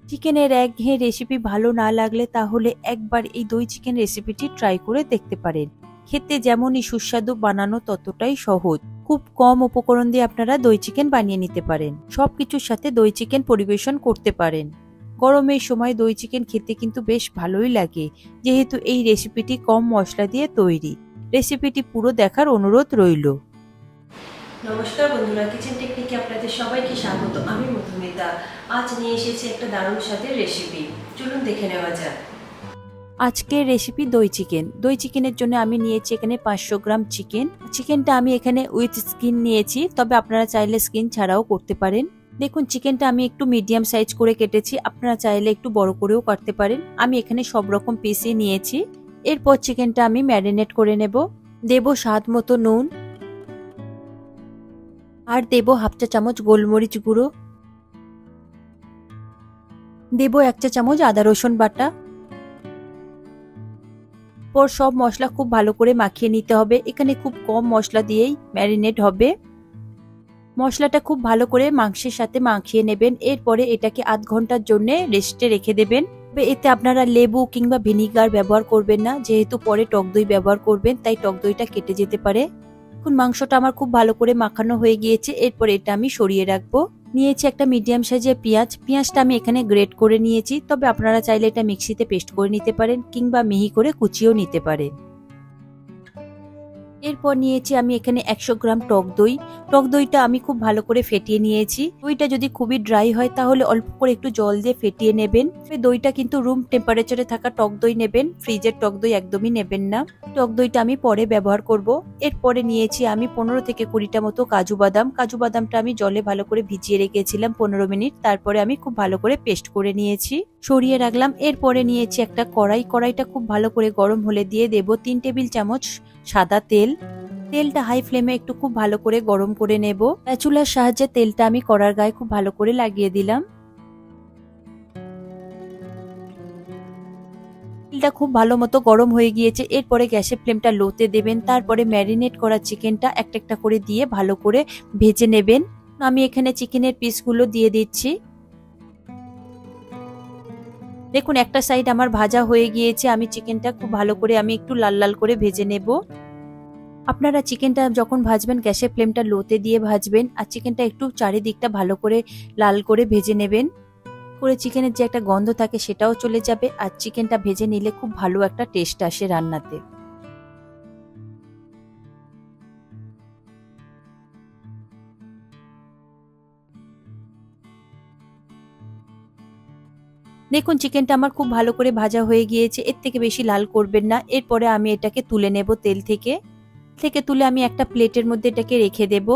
চিকেনের একঘেয়ে রেসিপি ভালো না লাগলে তাহলে একবার এই দই চিকেন রেসিপিটি ট্রাই করে দেখতে পারেন। খেতে যেমনই সুস্বাদু, বানানো ততটাই সহজ। খুব কম উপকরণ দিয়ে আপনারা দই চিকেন বানিয়ে নিতে পারেন। সবকিছুর সাথে দই চিকেন পরিবেশন করতে পারেন। গরমের সময় দই চিকেন খেতে কিন্তু বেশ ভালোই লাগে, যেহেতু এই রেসিপিটি কম মশলা দিয়ে তৈরি। রেসিপিটি পুরো দেখার অনুরোধ রইল। নমস্কার বন্ধুরা, কিচেন টেকনিকে আপনাদের সবাইকে স্বাগত। আমি মধুমিতা। আজ নিয়ে এসেছি একটা দারুণ স্বাদের রেসিপি। চলুন দেখে নেওয়া যাক। আজকের রেসিপি দই চিকেন। দই চিকেনের জন্য আমি নিয়েছি এখানে 500 গ্রাম চিকেন। চিকেনটা আমি এখানে উইথ স্কিন নিয়েছি, তবে আপনারা চাইলে স্কিন ছাড়াও করতে পারেন। দেখুন, চিকেনটা আমি একটু মিডিয়াম সাইজ করে কেটেছি, আপনারা চাইলে একটু বড় করেও কাটতে পারেন। আমি এখানে সব রকম পিসই নিয়েছি। এরপর চিকেনটা আমি ম্যারিনেট করে নেব। দেব স্বাদ মতো নুন, আর দেব হাফ চা চামচ গোলমরিচ গুঁড়ো, দেব 1 চা চামচ আদা রসুন বাটা। পর সব মশলা খুব ভালো করে মাখিয়ে নিতে হবে। এখানে খুব কম মশলা দিয়েই ম্যারিনেট হবে। মশলাটা খুব ভালো করে মাংসের সাথে মাখিয়ে নেবেন। এরপরে এটাকে আধ ঘন্টার জন্য রেস্টে রেখে দেবেন। এতে আপনারা লেবু কিংবা ভিনিগার ব্যবহার করবেন না, যেহেতু পরে টক দই ব্যবহার করবেন, তাই টক দইটা কেটে যেতে পারে। এখন মাংসটা আমার খুব ভালো করে মাখানো হয়ে গিয়েছে। এরপর এটা আমি সরিয়ে রাখবো। নিয়েছি একটা মিডিয়াম সাইজের পেঁয়াজটা আমি এখানে গ্রেট করে নিয়েছি, তবে আপনারা চাইলে এটা মিক্সিতে পেস্ট করে নিতে পারেন কিংবা মিহি করে কুচিয়েও নিতে পারেন। এরপর নিয়েছি আমি এখানে 100 গ্রাম টক দই। টক দইটা আমি খুব ভালো করে ফেটিয়ে নিয়েছি। দইটা যদি খুবই ড্রাই হয় তাহলে অল্প করে একটু জল দিয়ে ফেটিয়ে নেবেন। দইটা কিন্তু রুম টেম্পারেচারে থাকা টক দই নেবেন, ফ্রিজের টক দই একদমই নেবেন না। টক দইটা আমি পরে ব্যবহার করব। এরপরে নিয়েছি আমি 15 থেকে 20টা মতো কাজু বাদাম। কাজু বাদামটা আমি জলে ভালো করে ভিজিয়ে রেখেছিলাম 15 মিনিট। তারপরে আমি খুব ভালো করে পেস্ট করে নিয়েছি, সরিয়ে রাখলাম। এরপরে নিয়েছি একটা কড়াইটা খুব ভালো করে গরম হলে দিয়ে দেব 3 টেবিল চামচ সাদা তেল। তেলটা হাই ফ্লেমে একটু খুব ভালো করে গরম করে নেব। স্প্যাচুলার সাহায্যে তেলটা আমি কড়ার গায়ে খুব ভালো করে লাগিয়ে দিলাম। তেলটা খুব ভালো মতো গরম হয়ে গিয়েছে। এরপরে গ্যাসের ফ্লেমটা লোতে দেবেন। তারপরে ম্যারিনেট করা চিকেনটা একটা একটা করে দিয়ে ভালো করে ভেজে নেবেন। আমি এখানে চিকেনের পিসগুলো দিয়ে দিচ্ছি। দেখুন, একটা সাইড আমার ভাজা হয়ে গিয়েছে। আমি চিকেনটা খুব ভালো করে আমি একটু লাল লাল করে ভেজে নেব। আপনারা চিকেনটা যখন ভাজবেন গ্যাসের ফ্লেমটা লোতে দিয়ে ভাজবেন, আর চিকেনটা একটু চারিদিকটা ভালো করে লাল করে ভেজে নেবেন। করে চিকেনের যে একটা গন্ধ থাকে সেটাও চলে যাবে, আর চিকেনটা ভেজে নিলে খুব ভালো একটা টেস্ট আসে রান্নাতে। দেখুন, চিকেনটা আমার খুব ভালো করে ভাজা হয়ে গিয়েছে। এর থেকে বেশি লাল করবেন না। এরপরে আমি এটাকে তুলে নেব তেল থেকে। তুলে আমি একটা প্লেটের মধ্যে এটাকে রেখে দেব।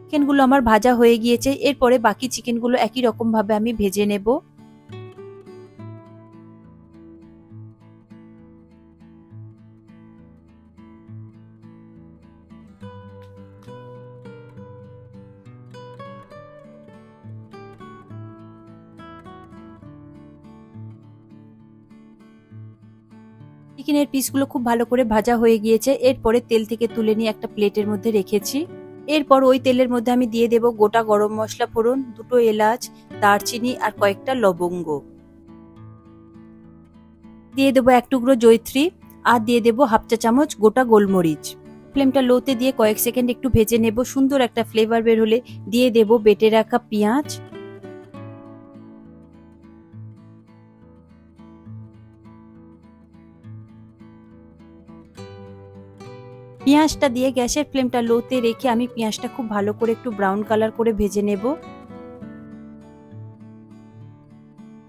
চিকেনগুলো আমার ভাজা হয়ে গিয়েছে। এরপরে বাকি চিকেনগুলো একই রকম ভাবে আমি ভেজে নেব। চিকেনের পিসগুলো খুব ভালো করে ভাজা হয়ে গিয়েছে। এরপরে তেল থেকে তুলে নিয়ে একটা প্লেটের মধ্যে রেখেছি। এরপর ওই তেলের মধ্যে আমি দিয়ে দেব গোটা গরম মশলা ফোড়ন, 2টো এলাচ, দারচিনি আর কয়েকটা লবঙ্গ। দিয়ে দেবো 1 টুকরো জয়িত্রী, আর দিয়ে দেবো হাফ চা চামচ গোটা গোলমরিচ। ফ্লেমটা লোতে দিয়ে কয়েক সেকেন্ড একটু ভেজে নেব। সুন্দর একটা ফ্লেভার বের হলে দিয়ে দেব বেটে রাখা পেঁয়াজ। পেঁয়াজটা দিয়ে গ্যাসের ফ্লেমটা লোতে রেখে আমি পেঁয়াজটা খুব ভালো করে একটু ব্রাউন কালার করে ভেজে নেব।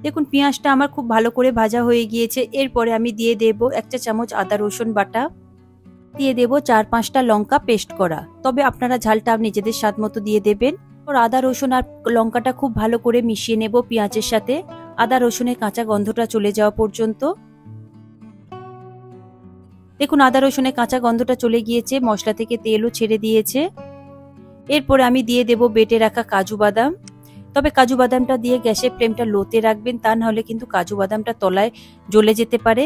দেখুন, পেঁয়াজটা আমার খুব ভালো করে ভাজা হয়ে গিয়েছে। এরপরে আমি দিয়ে দেব 1 চা চামচ আদা রসুন বাটা, দিয়ে দেব 4-5টা লঙ্কা পেস্ট করা, তবে আপনারা ঝালটা নিজেদের স্বাদ মতো দিয়ে দেবেন। আর আদা রসুন আর লঙ্কাটা খুব ভালো করে মিশিয়ে নেব পেঁয়াজের সাথে, আদা রসুনের কাঁচা গন্ধটা চলে যাওয়া পর্যন্ত। দেখুন, আদা রসুনের কাঁচা গন্ধটা চলে গিয়েছে, মশলা থেকে তেলও ছেড়ে দিয়েছে। এরপরে আমি দিয়ে দেব বেটে রাখা কাজু বাদাম। তবে কাজু বাদামটা দিয়ে গ্যাসের ফ্লেমটা লোতে রাখবেন, তা নাহলে কিন্তু কাজু বাদামটা তলায় জ্বলে যেতে পারে।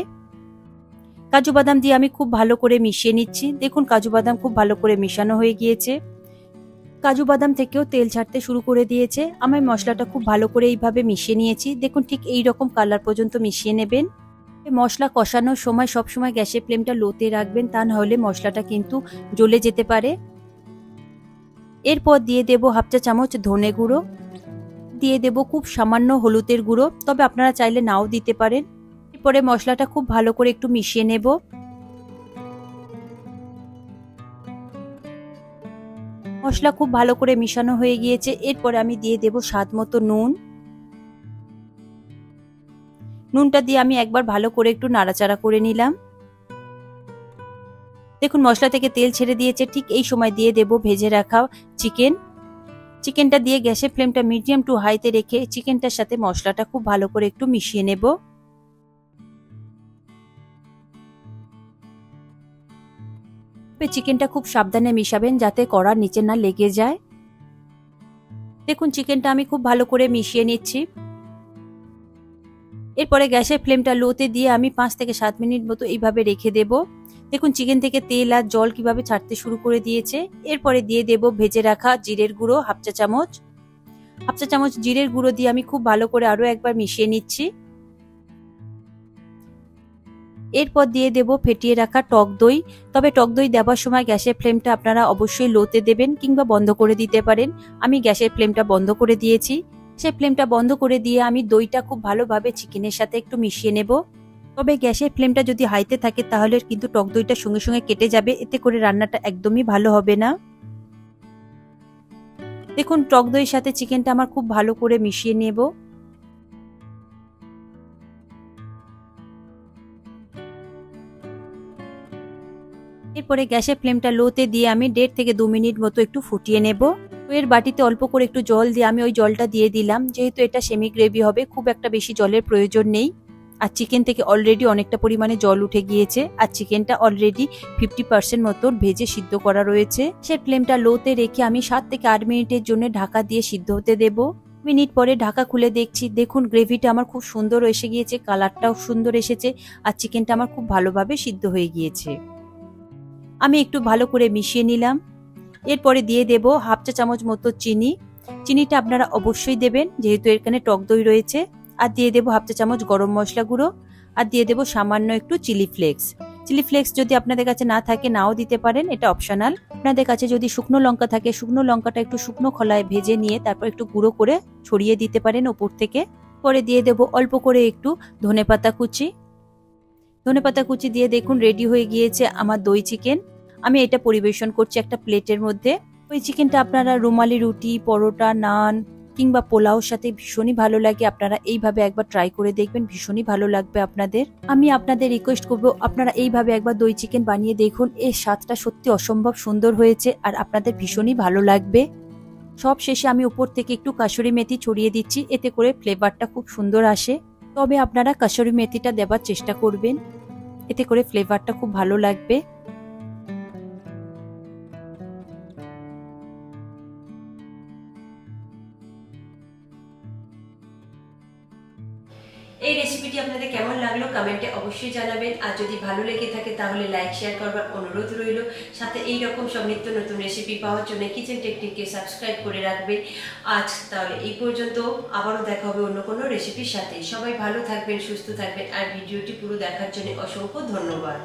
কাজু বাদাম দিয়ে আমি খুব ভালো করে মিশিয়ে নিচ্ছি। দেখুন কাজু বাদাম খুব ভালো করে মিশানো হয়ে গিয়েছে। কাজু বাদাম থেকেও তেল ছাড়তে শুরু করে দিয়েছে। আমি মশলাটা খুব ভালো করে এইভাবে মিশিয়ে নিয়েছি। দেখুন ঠিক এই রকম কালার পর্যন্ত মিশিয়ে নেবেন। মশলা কষানোর সময় সবসময় গ্যাসের ফ্লেমটা লোতে রাখবেন, তা না হলে মশলাটা কিন্তু জ্বলে যেতে পারে। এরপর দিয়ে দেব হাফ চা চামচ ধনে গুঁড়ো, দিয়ে দেব খুব সামান্য হলুদের গুঁড়ো, তবে আপনারা চাইলে নাও দিতে পারেন। এরপরে মশলাটা খুব ভালো করে একটু মিশিয়ে নেব। মশলা খুব ভালো করে মিশানো হয়ে গিয়েছে। এরপরে আমি দিয়ে দেব স্বাদ মতো নুন। নুনটা দিয়ে আমি একবার ভালো করে একটু নাড়াচাড়া করে নিলাম। দেখুন মশলা থেকে তেল ছেড়ে দিয়েছে। ঠিক এই সময় দিয়ে দেব ভেজে রাখা চিকেনটা দিয়ে গ্যাসের ফ্লেমটা মিডিয়াম টু হাইতে রেখে চিকেনটার সাথে মশলাটা খুব ভালো করে একটু মিশিয়ে নেব। চিকেনটা খুব সাবধানে মিশাবেন যাতে কড়ার নিচে না লেগে যায়। দেখুন চিকেনটা আমি খুব ভালো করে মিশিয়ে নিচ্ছি। এরপরে গ্যাসের ফ্লেমটা লোতে দিয়ে আমি 5 থেকে 7 মিনিট মতো এইভাবে রেখে দেব। দেখুন চিকেন থেকে তেল আর জল কিভাবে ছাড়তে শুরু করে দিয়েছে। এরপরে দিয়ে দেব ভেজে রাখা জিরের গুঁড়ো হাফ চা চামচ জিরের গুঁড়ো দিয়ে আমি খুব ভালো করে আরো একবার মিশিয়ে নিচ্ছি। এরপর দিয়ে দেব ফেটিয়ে রাখা টক দই। তবে টক দই দেওয়ার সময় গ্যাসের ফ্লেমটা আপনারা অবশ্যই লোতে দেবেন কিংবা বন্ধ করে দিতে পারেন। আমি গ্যাসের ফ্লেমটা বন্ধ করে দিয়েছি। সেই ফ্লেমটা বন্ধ করে দিয়ে আমি দইটা খুব ভালোভাবে চিকেনের সাথে একটু মিশিয়ে নেব। তবে গ্যাসের ফ্লেমটা যদি হাইতে থাকে তাহলে কিন্তু টক দইটা সঙ্গে সঙ্গে কেটে যাবে, এতে করে রান্নাটা একদমই ভালো হবে না। দেখুন টক দইয়ের সাথে চিকেনটা আমার খুব ভালো করে মিশিয়ে নেব। এরপরে গ্যাসের ফ্লেমটা লোতে দিয়ে আমি 1.5 থেকে 2 মিনিট মতো একটু ফুটিয়ে নেব। এর বাটিতে অল্প করে একটু জল দিয়ে আমি ওই জলটা দিয়ে দিলাম। যেহেতু এটা সেমি গ্রেভি হবে, খুব একটা বেশি জলের প্রয়োজন নেই। আর চিকেন থেকে অলরেডি অনেকটা পরিমাণে জল উঠে গিয়েছে, আর চিকেনটা অলরেডি 50% মতো ভেজে সিদ্ধ করা রয়েছে। সে ফ্লেমটা লোতে রেখে আমি 7 থেকে 8 মিনিটের জন্য ঢাকা দিয়ে সিদ্ধ হতে দেব। মিনিট পরে ঢাকা খুলে দেখছি, দেখুন গ্রেভিটা আমার খুব সুন্দর এসে গিয়েছে, কালারটাও সুন্দর এসেছে, আর চিকেনটা আমার খুব ভালোভাবে সিদ্ধ হয়ে গিয়েছে। আমি একটু ভালো করে মিশিয়ে নিলাম। এরপরে দিয়ে দেব হাফ চা চামচ মতো চিনিটা আপনারা অবশ্যই দেবেন যেহেতু এখানে টক দই রয়েছে। আর দিয়ে দেব হাফ চা চামচ গরম মশলা গুঁড়ো, আর দিয়ে দেব সামান্য একটু চিলি ফ্লেক্স যদি আপনাদের কাছে না থাকে নাও দিতে পারেন, এটা অপশনাল। আপনাদের কাছে যদি শুকনো লঙ্কা থাকে, শুকনো লঙ্কাটা একটু শুকনো খোলায় ভেজে নিয়ে তারপর একটু গুঁড়ো করে ছড়িয়ে দিতে পারেন ওপর থেকে। পরে দিয়ে দেব অল্প করে একটু ধনেপাতা কুচি দিয়ে দেখুন রেডি হয়ে গিয়েছে আমার দই চিকেন। আমি এটা পরিবেশন করছি একটা প্লেটের মধ্যে। ওই চিকেনটা আপনারা রুমালি রুটি, পরোটা, নান কিংবা পোলাওর সাথে ভীষণই ভালো লাগে। আপনারা এইভাবে একবার ট্রাই করে দেখবেন, ভীষণই ভালো লাগবে আপনাদের। আমি আপনাদের রিকোয়েস্ট করবো আপনারা এইভাবে একবার দই চিকেন বানিয়ে দেখুন। এর স্বাদটা সত্যি অসম্ভব সুন্দর হয়েছে আর আপনাদের ভীষণই ভালো লাগবে। সব শেষে আমি উপর থেকে একটু কাসুরি মেথি ছড়িয়ে দিচ্ছি, এতে করে ফ্লেভারটা খুব সুন্দর আসে। তবে আপনারা কাসুরি মেথিটা দেওয়ার চেষ্টা করবেন, এতে করে ফ্লেভারটা খুব ভালো লাগবে। এই রেসিপিটি আপনাদের কেমন লাগলো কমেন্টে অবশ্যই জানাবেন। আর যদি ভালো লেগে থাকে তাহলে লাইক শেয়ার করবার অনুরোধ রইল। সাথে এই রকম সব নিত্য নতুন রেসিপি পাওয়ার জন্য কিচেন টেকনিককে সাবস্ক্রাইব করে রাখবেন। আজ তাহলে এই পর্যন্ত, আবারও দেখা হবে অন্য কোনো রেসিপির সাথে। সবাই ভালো থাকবেন, সুস্থ থাকবেন, আর ভিডিওটি পুরো দেখার জন্য অসংখ্য ধন্যবাদ।